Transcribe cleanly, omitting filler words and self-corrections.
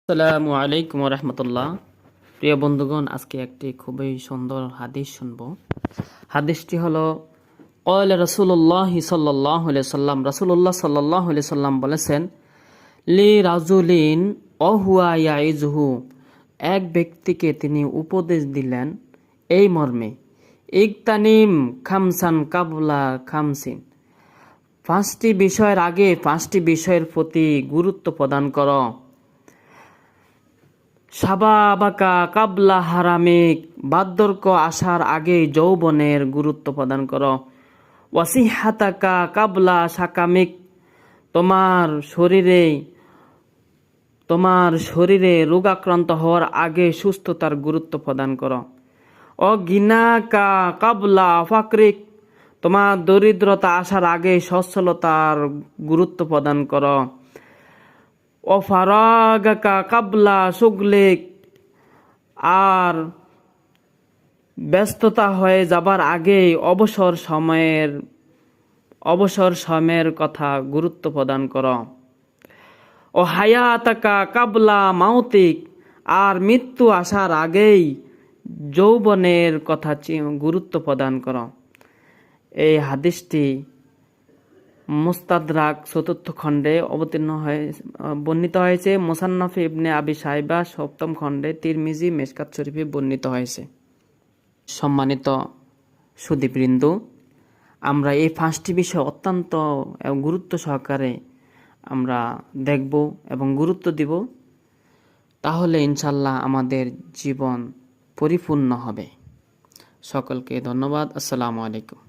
আসসালামু আলাইকুম রহমতুল্লাহ। প্রিয় বন্ধুগণ, আজকে একটি খুবই সুন্দর হাদিস শুনব। হাদিসটি হলো ক্বালা রাসূলুল্লাহ সাল্লাল্লাহু আলাইহি সাল্লাম, রাসূলুল্লাহ সাল্লাল্লাহু আলাইহি সাল্লাম বলেছেন, লি রাজুলিন ওহুয়া ইয়াইজহু, এক ব্যক্তিকে তিনি উপদেশ দিলেন এই মর্মে, ইগতানিম খামসান কাবলা খামসিন, পাঁচটি বিষয়ের আগে পাঁচটি বিষয়ের প্রতি গুরুত্ব প্রদান করো। সাবাবাকা কাবলা হারামিক, বার্ধক্য আসার আগে যৌবনের গুরুত্ব প্রদান করো। ওয়াসিহাতাকা কাবলা সাকামিক, তোমার শরীরে রোগাক্রান্ত হওয়ার আগে সুস্থতার গুরুত্ব প্রদান করো। অগিনাকা কাবলা ফাকরিক, তোমার দরিদ্রতা আসার আগে সচ্ছলতার গুরুত্ব প্রদান করো। অফারাগাকা কাবলা সুগলিক, আর ব্যস্ততা হয়ে যাবার আগে অবসর সময়ের কথা গুরুত্ব প্রদান করো। ও হায়াতাকা কাবলা মাউতিক, আর মৃত্যু আসার আগেই যৌবনের কথা গুরুত্ব প্রদান করো। এই হাদিসটি মুস্তাদরাক চতুর্থ খণ্ডে বর্ণিত হয়েছে। মুসান্নাফ ইবনে আবি শাইবা সপ্তম খণ্ডে, তিরমিজি মেশকাত শরীফে বর্ণিত হয়েছে। সম্মানিত সুধীবৃন্দ, আমরা এই পাঁচটি বিষয় অত্যন্ত গুরুত্ব সহকারে আমরা দেখব এবং গুরুত্ব দিব, তাহলে ইনশাল্লাহ আমাদের জীবন পরিপূর্ণ হবে। সকলকে ধন্যবাদ। আসসালামু আলাইকুম।